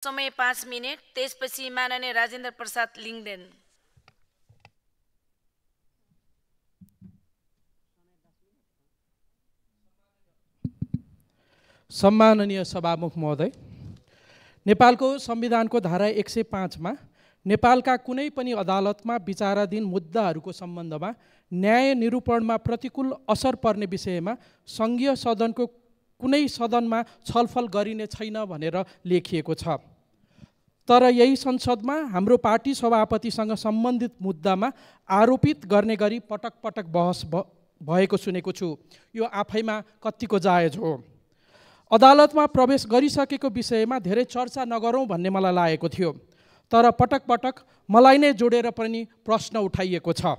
समय 5 मिनेट। त्यसपछि माननीय राजेन्द्र प्रसाद लिङ्गदेन। सम्माननीय सभामुख महोदय, नेपालको संविधानको धारा 105 मा नेपालका कुनै पनि अदालतमा विचाराधीन मुद्दाहरूको सम्बन्धमा न्याय निरूपणमा प्रतिकूल असर पर्ने विषयमा सङ्घीय सदनको कुनै सदनमा छलफल गरिने छैन भनेर लेखिएको छ। तर यही संसदमा हाम्रो पार्टी सभापतिसँग सम्बन्धित मुद्दामा आरोपित गर्ने गरी पटक पटक बहस भएको सुनेको छु। यो आफैमा कतिको जायज हो? अदालतमा प्रवेश गरिसकेको विषयमा धेरै चर्चा नगरौँ भन्ने मलाई लागेको थियो, तर पटक पटक मलाई नै जोडेर पनि प्रश्न उठाइएको छ।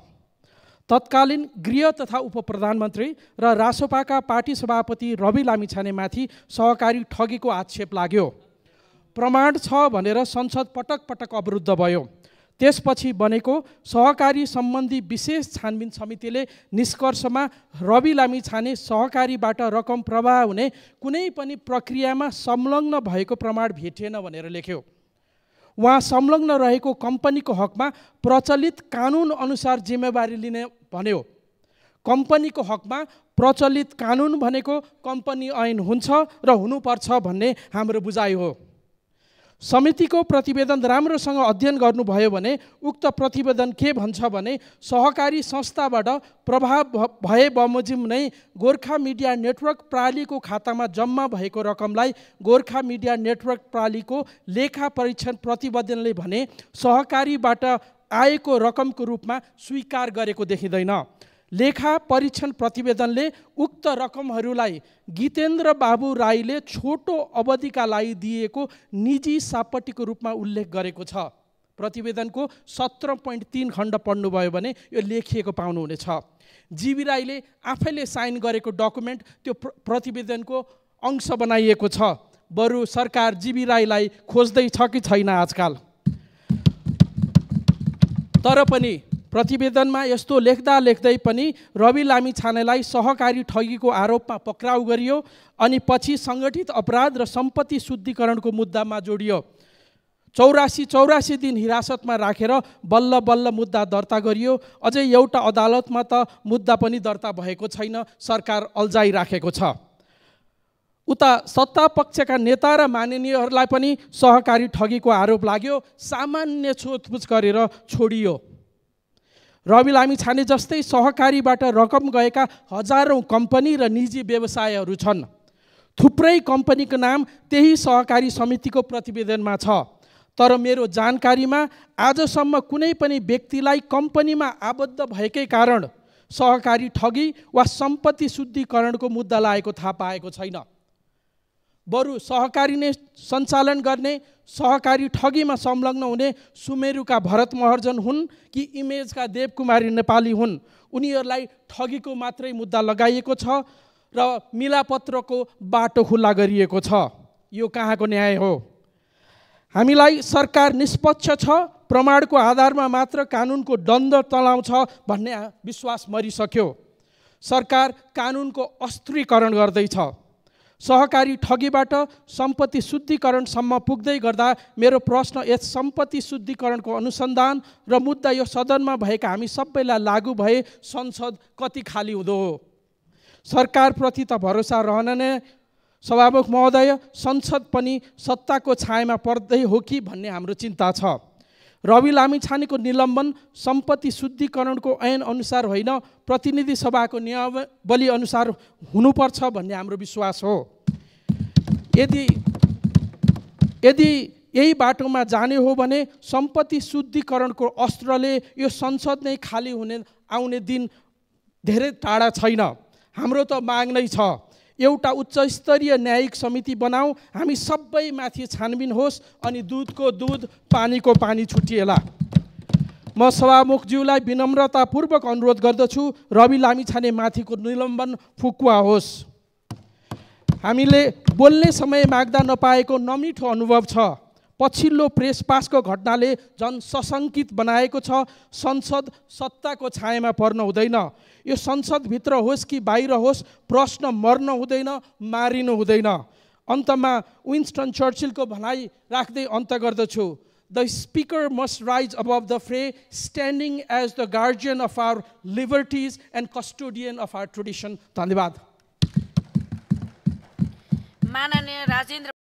तत्कालीन गृह तथा उपप्रधानमन्त्री र रासोपाका पार्टी सभापति रवि लामिछानेमाथि सहकारी ठगीको आक्षेप लाग्यो। प्रमाण छ भनेर संसद पटक पटक अवरुद्ध भयो। त्यसपछि बनेको सहकारी सम्बन्धी विशेष छानबिन समितिले निष्कर्षमा रवि लामिछाने सहकारीबाट रकम प्रवाह हुने कुनै पनि प्रक्रियामा संलग्न भएको प्रमाण भेटिएन भनेर लेख्यो। उहाँ संलग्न रहेको कम्पनीको हकमा प्रचलित कानुन अनुसार जिम्मेवारी लिने भन्यो। कम्पनीको हकमा प्रचलित कानुन भनेको कम्पनी ऐन हुन्छ र हुनुपर्छ भन्ने हाम्रो बुझाइ हो। समितिको प्रतिवेदन राम्रोसँग अध्ययन गर्नुभयो भने उक्त प्रतिवेदन के भन्छ भने सहकारी संस्थाबाट प्रभाव भए बमोजिम नै गोर्खा मिडिया नेटवर्क प्रालीको खातामा जम्मा भएको रकमलाई गोर्खा मिडिया नेटवर्क प्रालीको लेखा परीक्षण प्रतिवेदनले भने सहकारीबाट आएको रकमको रूपमा स्वीकार गरेको देखिँदैन। लेखा परीक्षण प्रतिवेदनले उक्त रकमहरूलाई गीतेन्द्र बाबु राईले छोटो अवधिका लागि दिएको निजी सापट्टीको रूपमा उल्लेख गरेको छ। प्रतिवेदनको 17.3 खण्ड पढ्नुभयो भने यो लेखिएको पाउनुहुनेछ। जीवी राईले आफैले साइन गरेको डकुमेन्ट त्यो प्रतिवेदनको अंश बनाइएको छ। बरु सरकार जीवी राईलाई खोज्दैछ कि छैन आजकाल। तर पनि प्रतिवेदनमा यस्तो लेख्दा लेख्दै पनि रवि लामिछानेलाई सहकारी ठगीको आरोपमा पक्राउ गरियो अनि पछि सङ्गठित अपराध र सम्पत्ति शुद्धिकरणको मुद्दामा जोडियो। 84 दिन हिरासतमा राखेर बल्ल बल्ल मुद्दा दर्ता गरियो। अझै एउटा अदालतमा त मुद्दा पनि दर्ता भएको छैन, सरकार अल्झाइराखेको छ। उता सत्ता पक्षका नेता र माननीयहरूलाई पनि सहकारी ठगीको आरोप लाग्यो। सामान्य सोधपुछ गरेर छोडियो। रवि लामिछाने जस्तै सहकारीबाट रकम गएका हजारौं कम्पनी र निजी व्यवसायहरू छन्। थुप्रै कम्पनीको नाम त्यही सहकारी समितिको प्रतिवेदनमा छ। तर मेरो जानकारीमा आजसम्म कुनै पनि व्यक्तिलाई कम्पनीमा आबद्ध भएकै कारण सहकारी ठगी वा सम्पत्ति शुद्धिकरणको मुद्दा लागेको थाहा पाएको छैन। बरु सहकारी नै सञ्चालन गर्ने सहकारी ठगीमा संलग्न हुने सुमेरुका भरत महर्जन हुन् कि इमेजका देवकुमारी नेपाली हुन्, उनीहरूलाई ठगीको मात्रै मुद्दा लगाइएको छ र मिलापत्रको बाटो खुल्ला गरिएको छ। यो कहाँको न्याय हो? हामीलाई सरकार निष्पक्ष छ, प्रमाणको आधारमा मात्र कानुनको दण्ड चलाउँछ भन्ने विश्वास मरिसक्यो। सरकार कानुनको अस्त्रीकरण गर्दैछ। सहकारी ठगीबाट सम्पत्ति शुद्धिकरणसम्म पुग्दै गर्दा मेरो प्रश्न यस सम्पत्ति शुद्धिकरणको अनुसन्धान र मुद्दा यो सदनमा भएका हामी सबैलाई लागू भए संसद कति खाली हुँदो हो? सरकारप्रति त भरोसा रहन नै सभामुख महोदय, संसद पनि सत्ताको छायामा पर्दै हो कि भन्ने हाम्रो चिन्ता छ। रवि लामिछानेको निलम्बन सम्पत्ति शुद्धिकरणको ऐन अनुसार होइन, प्रतिनिधि सभाको नियमावली अनुसार हुनुपर्छ भन्ने हाम्रो विश्वास हो। यदि यही बाटोमा जाने हो भने सम्पत्ति शुद्धिकरणको अस्त्रले यो संसद नै खाली आउने दिन धेरै टाढा छैन। हाम्रो त माग नै छ, एउटा उच्च स्तरीय न्यायिक समिति बनाऊ, हामी सबै माथि छानबिन होस् अनि दुधको दुध पानीको पानी छुटिएला। म सभामुखज्यूलाई विनम्रतापूर्वक अनुरोध गर्दछु, रवि लामिछाने माथिको निलम्बन फुकुवा होस्। हामीले बोल्ने समय माग्दा नपाएको नमिठो अनुभव छ। पछिल्लो प्रेस पासको घटनाले झन् सशङ्कित बनाएको छ। संसद सत्ताको छायामा पर्न हुँदैन। यो संसदभित्र होस् कि बाहिर होस्, प्रश्न मर्न हुँदैन, मारिनु हुँदैन। अन्तमा विन्स्टन चर्चिलको भनाइ राख्दै अन्त गर्दछु। The speaker must rise above the fray, standing as the guardian of our liberties and custodian of our tradition. धन्यवाद। माननीय राजेन्द्र